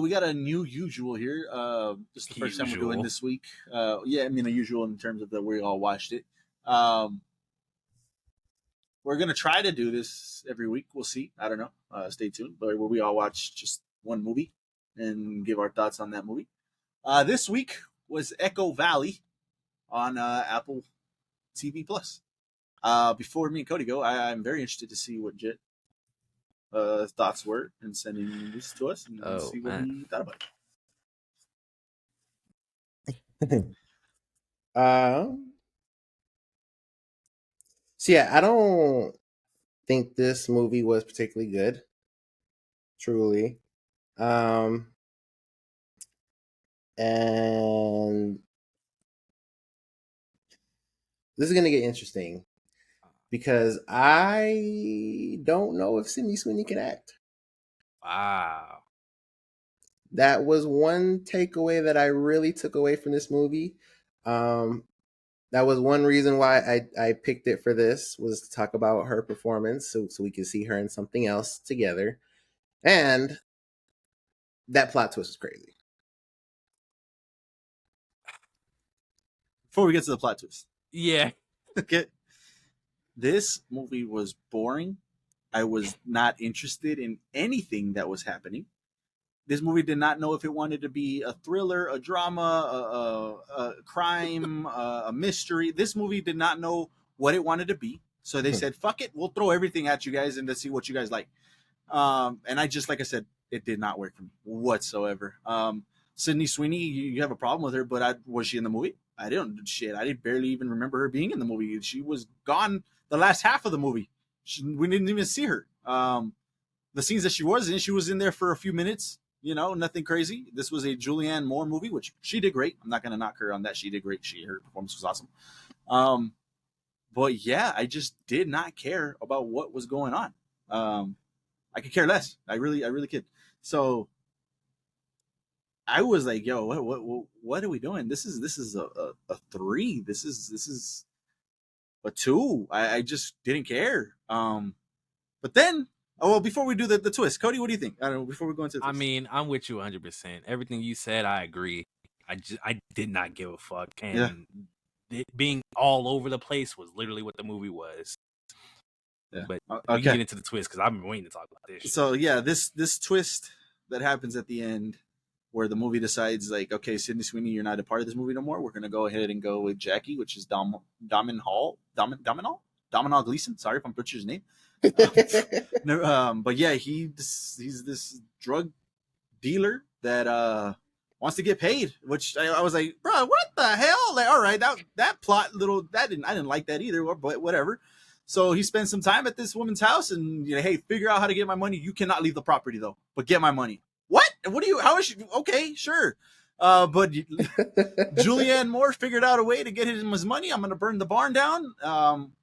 we got a new usual here. Just the first time we're doing this week. Yeah, I mean a usual in terms of that we all watched it. We're gonna try to do this every week. We'll see. I don't know. Stay tuned. But where we all watch just one movie and give our thoughts on that movie. This week was Echo Valley on Apple TV Plus. Before me and Cody go, I'm very interested to see what Jet thoughts were in sending this to us and see what he thought about it. So yeah, I don't think this movie was particularly good. Truly. And this is gonna get interesting because I don't know if Sydney Sweeney can act. Wow. That was one takeaway that I really took away from this movie. That was one reason why I picked it for this, was to talk about her performance so we could see her in something else together. And that plot twist is crazy. Before we get to the plot twist. Yeah. Okay. This movie was boring. I was not interested in anything that was happening. This movie did not know if it wanted to be a thriller, a drama, a crime, a mystery. This movie did not know what it wanted to be. So they said, fuck it, we'll throw everything at you guys and to see what you guys like. And I just, like I said, it did not work for me whatsoever. Sydney Sweeney, you have a problem with her, but was she in the movie? I didn't barely even remember her being in the movie. She was gone the last half of the movie. We didn't even see her. The scenes that she was in there for a few minutes. You know, nothing crazy. This was a Julianne Moore movie, which she did great. I'm not going to knock her on that. She did great. Her performance was awesome. But yeah, I just did not care about what was going on. I could care less. I really could. So I was like, yo, what are we doing? This is a 3. This is a 2. I just didn't care. But then, well, before we do the twist, Cody, what do you think? I don't know. Before we go into the twist. I mean, I'm with you 100%. Everything you said, I agree. I did not give a fuck, and it being all over the place was literally what the movie was. Yeah. But we can get into the twist because I've been waiting to talk about this. So yeah, this twist that happens at the end, where the movie decides, like, okay, Sydney Sweeney, you're not a part of this movie no more. We're gonna go ahead and go with Jackie, which is Dominal Gleason. Sorry if I'm butchering his name. But yeah, he's this drug dealer that wants to get paid, which I was like, bro, what the hell? Like, all right, that plot I didn't like that either, but whatever. So he spends some time at this woman's house and, hey, figure out how to get my money. You cannot leave the property though, but get my money. What how is she? Okay, sure. But Julianne Moore figured out a way to get him his money. I'm going to burn the barn down.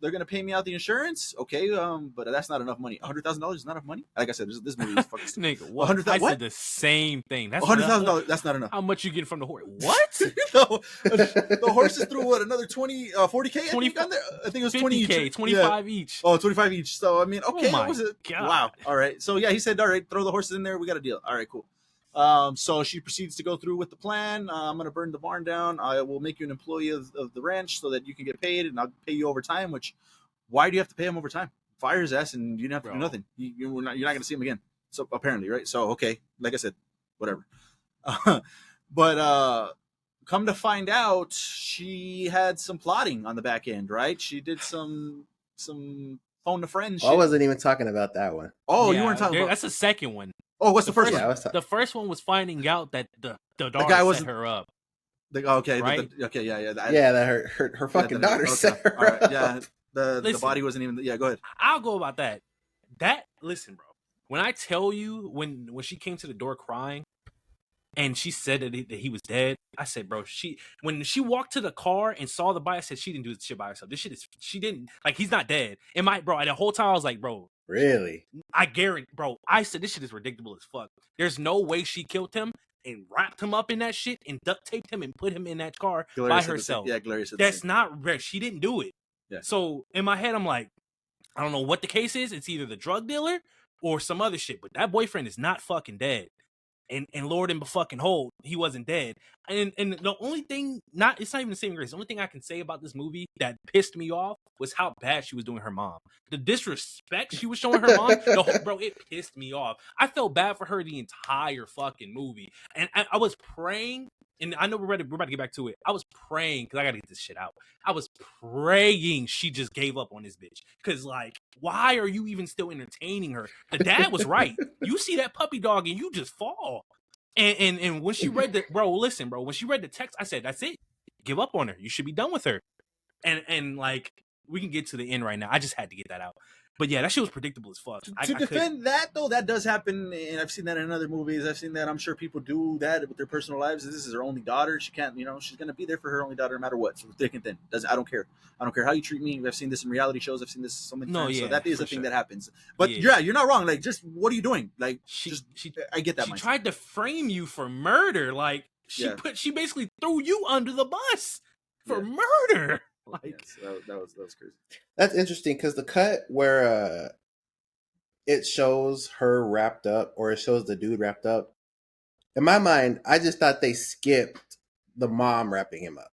They're going to pay me out the insurance. Okay, but that's not enough money. $100,000 is not enough money. Like I said, this movie is fucking stupid. Nigga, what? I said the same thing. That's $100,000. That's not enough. How much you get from the horse? What? No, the horses threw another 40K. I think on there. I think it was 20 each. 25 each. Oh, 25 each. So I mean, okay, God. Wow. All right. So yeah, he said, all right, throw the horses in there. We got a deal. All right, cool. So she proceeds to go through with the plan. I'm going to burn the barn down. I will make you an employee of the ranch so that you can get paid, and I'll pay you overtime. Which, why do you have to pay him overtime? Fire his ass, and you don't have to do nothing. You're not going to see him again. So apparently, right? So okay, like I said, whatever. But come to find out, she had some plotting on the back end, right? She did some phone a friend shit. I wasn't even talking about that one. Oh, yeah, you weren't talking about. That's the second one. Oh, what's the first one? Yeah, the first one was finding out that the daughter set her up. Okay, right? That her fucking daughter set her up. All right, yeah, the body wasn't even. Yeah, go ahead. I'll go about that. Listen, bro. When I tell you, when she came to the door crying, and she said that he was dead, I said, bro, when she walked to the car and saw the body, I said she didn't do this shit by herself. She didn't, like, he's not dead. And the whole time I was like, bro. Really? I guarantee, bro. I said this shit is ridiculous as fuck. There's no way she killed him and wrapped him up in that shit and duct taped him and put him in that car by herself. Gloria said that's not rare. She didn't do it. Yeah. So in my head, I'm like, I don't know what the case is. It's either the drug dealer or some other shit. But that boyfriend is not fucking dead. And Lord and fucking hold, he wasn't dead. And the only thing, it's not even the saving grace. The only thing I can say about this movie that pissed me off was how bad she was doing her mom. The disrespect she was showing her mom, bro, it pissed me off. I felt bad for her the entire fucking movie, and I was praying. And I know we're about to get back to it. I was praying because I gotta get this shit out. I was praying she just gave up on this bitch. Cause like, why are you even still entertaining her? The dad was right. You see that puppy dog and you just fall. And when she read when she read the text, I said, that's it. Give up on her. You should be done with her. And like, we can get to the end right now. I just had to get that out. But yeah, that shit was predictable as fuck. To defend that though, that does happen, and I've seen that in other movies. I've seen that. I'm sure people do that with their personal lives. This is her only daughter. She can't, she's gonna be there for her only daughter no matter what. So thick and thin. I don't care. I don't care how you treat me. I've seen this in reality shows. I've seen this so many times. So that is a thing that happens. But yeah, you're not wrong. Like, just what are you doing? Like, I get that. She tried to frame you for murder. Like, she basically threw you under the bus for murder. Like, so that was crazy. That's interesting because the cut where it shows her wrapped up, or it shows the dude wrapped up. In my mind, I just thought they skipped the mom wrapping him up.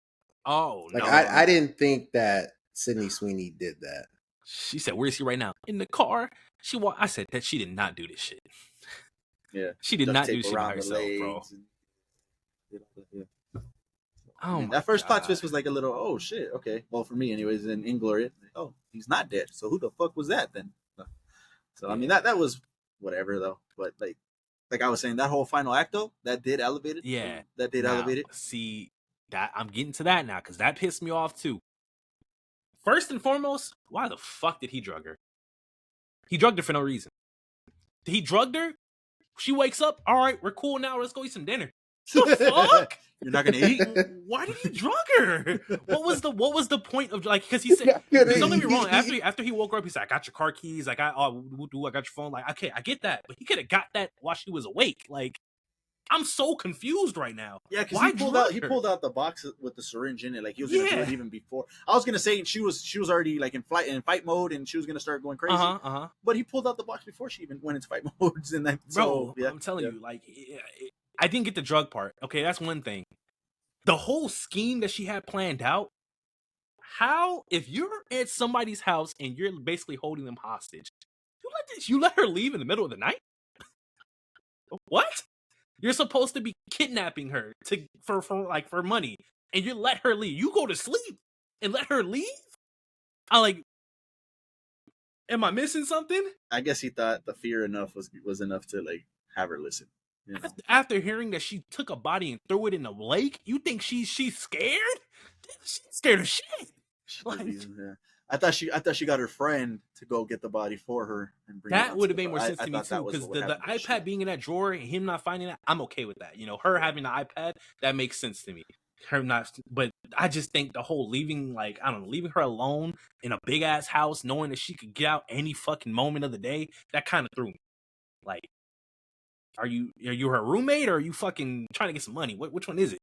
Oh, like, no. I didn't think that Sydney Sweeney did that. She said, "Where is he right now? In the car." I said that she did not do this shit. Yeah, she did not do this shit by herself, bro. That first plot twist was like a little, oh shit, okay. Well, for me, anyways, in Inglourious, oh, he's not dead. So who the fuck was that then? So I mean, that was whatever though. But like I was saying, that whole final act though, that did elevate it. Yeah, that did elevate it. See, that I'm getting to that now because that pissed me off too. First and foremost, why the fuck did he drug her? He drugged her for no reason. He drugged her. She wakes up. All right, we're cool now. Let's go eat some dinner. The fuck? You're not gonna eat? Why did he drug her? What was the point of, like, because he said, don't get me wrong, after he woke her up, he said, I got your car keys, I got your phone. Like, okay, I get that, but he could have got that while she was awake. Like, I'm so confused right now. Yeah, because he pulled out the box with the syringe in it. Like, he was gonna do it even before. I was gonna say she was already like in fight mode, and she was gonna start going crazy. But he pulled out the box before she even went into fight modes, and then I'm telling you, like, I didn't get the drug part. Okay, that's one thing. The whole scheme that she had planned out. How, if you're at somebody's house and you're basically holding them hostage, you let her leave in the middle of the night? What? You're supposed to be kidnapping her for money, and you let her leave. You go to sleep and let her leave? Am I missing something? I guess he thought the fear enough was enough to like have her listen. You know? After hearing that she took a body and threw it in the lake, you think she's scared? She's scared of shit. I thought she got her friend to go get the body for her and bring that would have made more sense to me too, because the iPad being in that drawer and him not finding that, I'm okay with that. Her having the iPad, that makes sense to me. Her not, but I just think the whole leaving her alone in a big ass house, knowing that she could get out any fucking moment of the day, that kind of threw me. Like, are you her roommate, or are you fucking trying to get some money? Which one is it?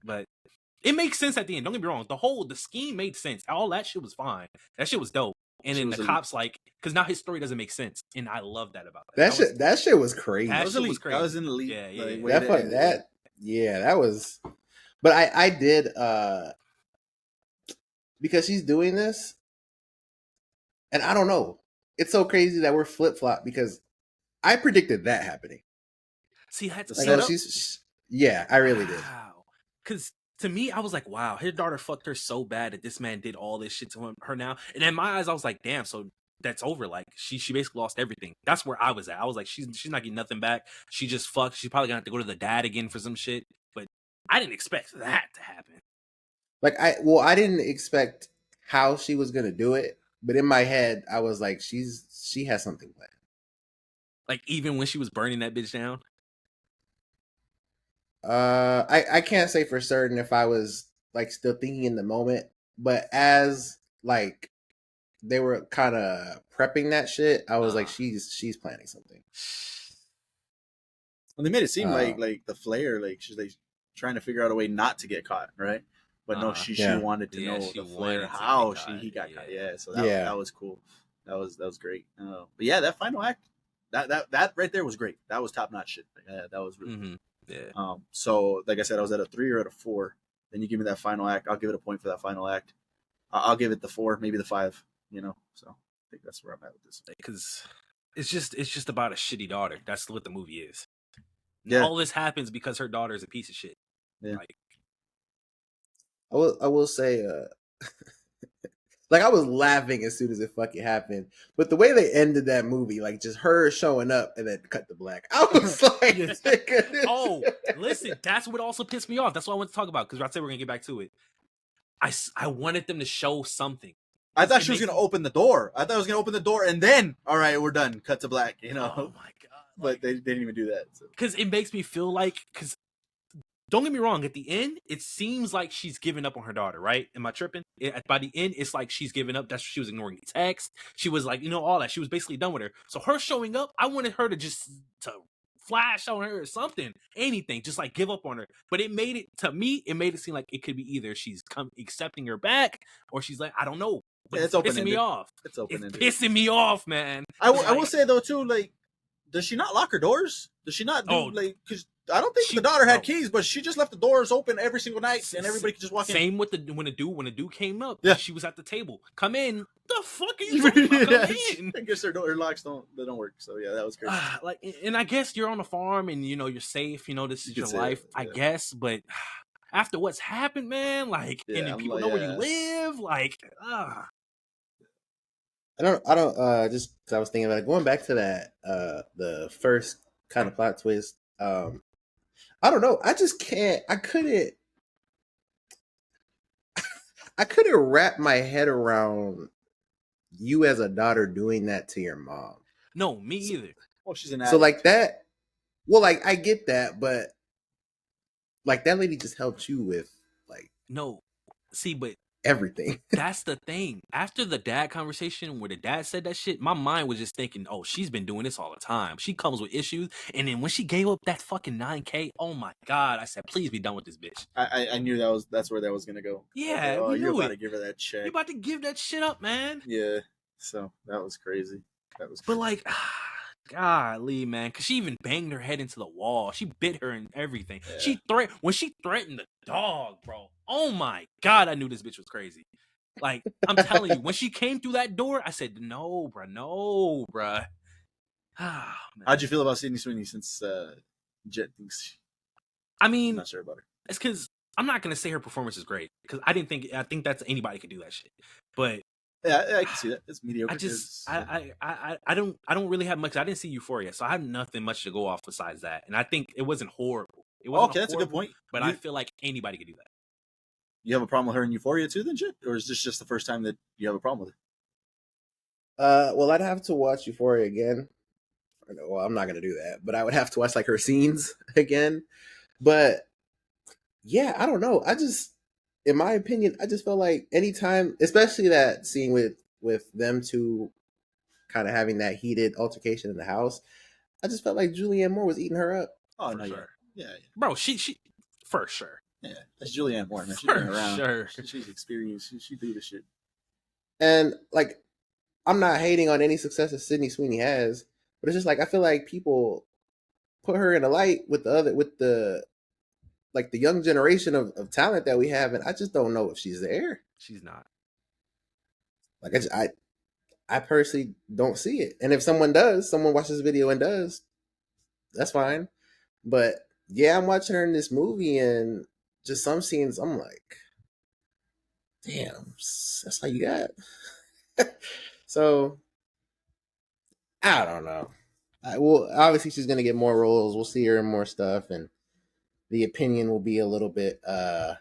But it makes sense at the end. Don't get me wrong. The scheme made sense. All that shit was fine. That shit was dope. And then the cops, like, because now his story doesn't make sense, and I love that about that. That shit was crazy. That was crazy. That was an elite. Yeah, that was. But I did because she's doing this, and I don't know. It's so crazy that we're flip flop because I predicted that happening. See, that's yeah, I really did. Because to me, I was like, wow, his daughter fucked her so bad that this man did all this shit to her now. And in my eyes, I was like, damn, so that's over. Like, she basically lost everything. That's where I was at. I was like, she's not getting nothing back. She just fucked. She's probably gonna have to go to the dad again for some shit. But I didn't expect that to happen. Like, I didn't expect how she was gonna do it, but in my head, I was like, she has something planned. Like, even when she was burning that bitch down. I can't say for certain if I was like still thinking in the moment, but as like they were kind of prepping that shit, I was like, she's planning something. Well, they made it seem like the flare, like she's like trying to figure out a way not to get caught, right? But no, she wanted to know the flare, he got caught. Yeah, so that was cool. That was great. But yeah, that final act, That right there was great. That was top notch shit. That was really Mm-hmm. Yeah. so like I said, I was at a 3 or at a 4. Then you give me that final act, I'll give it a point for that final act. I'll give it the 4, maybe the 5. So I think that's where I'm at with this. Because it's just about a shitty daughter. That's what the movie is. Yeah. All this happens because her daughter is a piece of shit. Yeah. Like, I will say, like I was laughing as soon as it fucking happened, but the way they ended that movie, like just her showing up and then cut the black, I was like, Yes. Oh, listen, that's what also pissed me off. That's what I want to talk about because I said we're gonna get back to it. I wanted them to show something. I thought she was gonna open the door. I thought I was gonna open the door and then, all right, we're done. Cut to black. Oh my god! But they didn't even do that. Because it makes me feel like, because don't get me wrong, at the end, it seems like she's giving up on her daughter, right? Am I tripping? By the end, it's like she's giving up. That's she was ignoring the text. She was like, all that. She was basically done with her. So her showing up, I wanted her to just to flash on her or something, anything, just like give up on her. But it made it seem like it could be either she's accepting her back or she's like, I don't know. But it's pissing me off. It's open-ended. It's pissing me off, man. I will say though too, like, does she not lock her doors? Does she not do because I don't think the daughter had keys, but she just left the doors open every single night, and everybody could just walk in. Same with when the dude came up. Yeah, she was at the table. Come in. The fuck are you talking about? Come in. I guess her locks don't work. So yeah, that was crazy. And I guess you're on a farm, and you're safe. This is your life, I guess. But after what's happened, man, and then people know where you live, I don't just because I was thinking about going back to that the first kind of plot twist. I don't know. I just can't. I couldn't wrap my head around you as a daughter doing that to your mom. No, me either. Well, she's an addict. So like that. Well, like I get that, but like that lady just helped you with but everything. That's the thing. After the dad conversation where the dad said that shit, my mind was just thinking, oh, she's been doing this all the time. She comes with issues. And then when she gave up that fucking $9K, oh my God, I said, please be done with this bitch. I knew that's where that was going to go. Yeah. Like, you're about to give her that check. You're about to give that shit up, man. Yeah. So that was crazy. But golly, man, because she even banged her head into the wall. She bit her and everything. Yeah. When she threatened the dog, bro. Oh my God, I knew this bitch was crazy. Like, I'm telling you, when she came through that door, I said, no, bruh. How'd you feel about Sydney Sweeney since Jet thinks? I mean, I'm not sure about her. It's because I'm not gonna say her performance is great because I think that's anybody could do that shit. But yeah, I can see that. It's mediocre. I don't really have much. I didn't see Euphoria, so I have nothing much to go off besides that. And I think it wasn't horrible. It wasn't okay, that's a good point. But I feel like anybody could do that. You have a problem with her in Euphoria too, then, Jet? Or is this just the first time that you have a problem with her? Well, I'd have to watch Euphoria again. Well, I'm not gonna do that, but I would have to watch like her scenes again. But yeah, I don't know. In my opinion, I just felt like anytime, especially that scene with them two kind of having that heated altercation in the house, I just felt like Julianne Moore was eating her up. Oh, no, sure. Yeah. Bro, she for sure. Yeah, that's Julianne Moore, man. She's been around. Sure. She's experienced. She do the shit. And like, I'm not hating on any success that Sydney Sweeney has, but it's just like I feel like people put her in a light with the young generation of talent that we have, and I just don't know if she's there. She's not. Like I personally don't see it. And if someone watches this video and does, that's fine. But yeah, I'm watching her in this movie, and just some scenes, I'm like, damn, that's all you got. So I don't know. Well, obviously she's gonna get more roles. We'll see her in more stuff, and the opinion will be a little bit have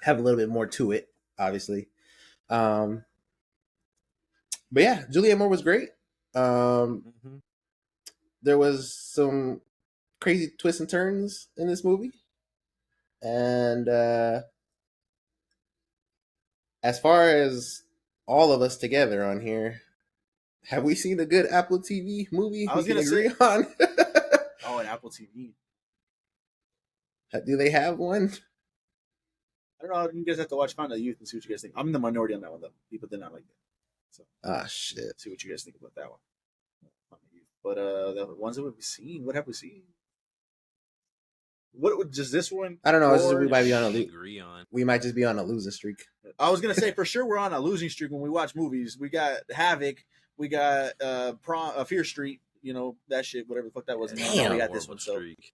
a little bit more to it, obviously. But yeah, Julianne Moore was great. There was some crazy twists and turns in this movie. And as far as all of us together on here, have we seen a good Apple TV movie I was we can agree on? Oh, an Apple TV. Do they have one? I don't know. You guys have to watch Found the Youth and see what you guys think. I'm the minority on that one, though. People did not like that. So, shit. See what you guys think about that one. But the ones that we've seen, what have we seen? What does this one? I don't know. It's just we Gorge? might be on a agree on. we might just be on a losing streak. I was gonna say for sure we're on a losing streak when we watch movies. We got Havoc, we got Fear Street, you know that shit, whatever the fuck that was. And now we got this one, so Streak.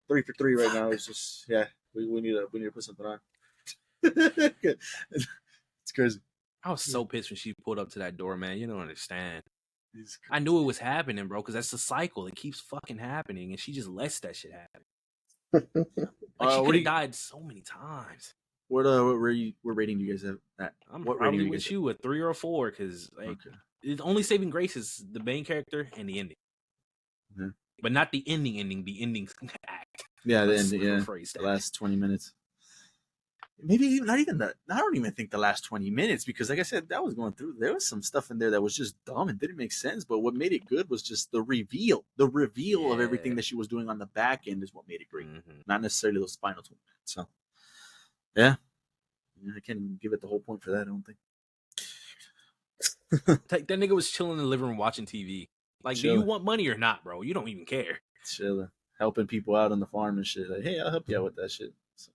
3 for 3 right now. It's just we need to put something on. It's crazy. I was so pissed when she pulled up to that door, man. You don't understand. It's I knew it was happening, bro, because that's the cycle. It keeps fucking happening, and she just lets that shit happen. Like she what could do have you- died so many times. what rating do you guys have at? I'm What rating probably do you with guys you a 3 or a 4 because like Okay. the only saving grace is the main character and the ending, Mhm. but not the ending. The ending act. Yeah, the Let's end, yeah, rephrase the that. last 20 minutes. Maybe not even that. I don't even think the last 20 minutes because, like I said, that was going through. There was some stuff in there that was just dumb and didn't make sense. But what made it good was just the reveal. The reveal of everything Yeah. that she was doing on the back end is what made it great. Mhm. Not necessarily those final 20 minutes. So, yeah, I can't even give it the whole point for that. I don't think. That nigga was chilling in the living room watching TV. Like, do you Chilling. want money or not, bro? You don't even care. Chilling, helping people out on the farm and shit. Like, hey, I'll help you out with that shit. So.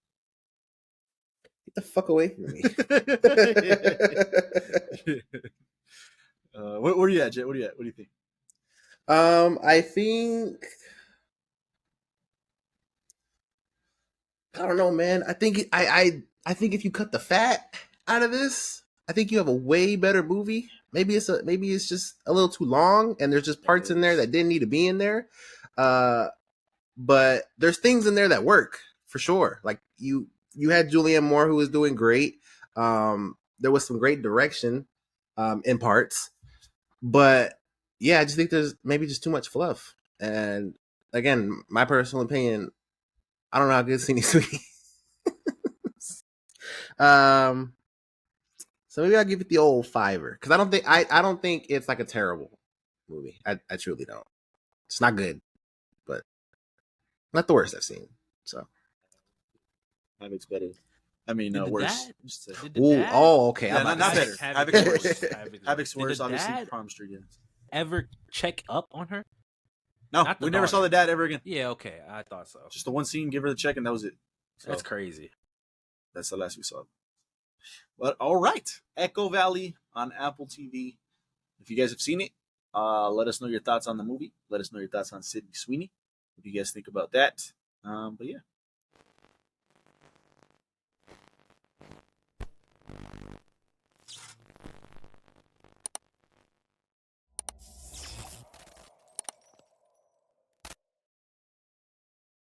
Get the fuck away from me. Where are you at, Jet? What are you at? What do you think? I think I don't know, man. I think I think if you cut the fat out of this, I think you have a way better movie. Maybe it's just a little too long, and there's just parts in there that didn't need to be in there. But there's things in there that work for sure. Like you had Julianne Moore who was doing great. There was some great direction in parts, but yeah, I just think there's maybe just too much fluff. And again, my personal opinion, I don't know how good Sydney Sweeney. So maybe I'll give it the old fiver because I don't think it's like a terrible movie. I truly don't. It's not good, but not the worst I've seen. So Havoc's better. I mean, Did the worse. dad- Just say- Did the ooh, dad oh, okay. Yeah, I'm about not to say- better. Havoc's Havoc's worse. worse. Havoc's Did worse. the Obviously, dad Prom Street. Yeah. ever check up on her? No, Not the we never saw daughter. the dad ever again. Yeah, okay. I thought so. Just the one scene, give her the check, and that was it. So That's crazy. that's the last we saw. But all right, Echo Valley on Apple TV. If you guys have seen it, let us know your thoughts on the movie. Let us know your thoughts on Sydney Sweeney. What do you guys think about that? But yeah,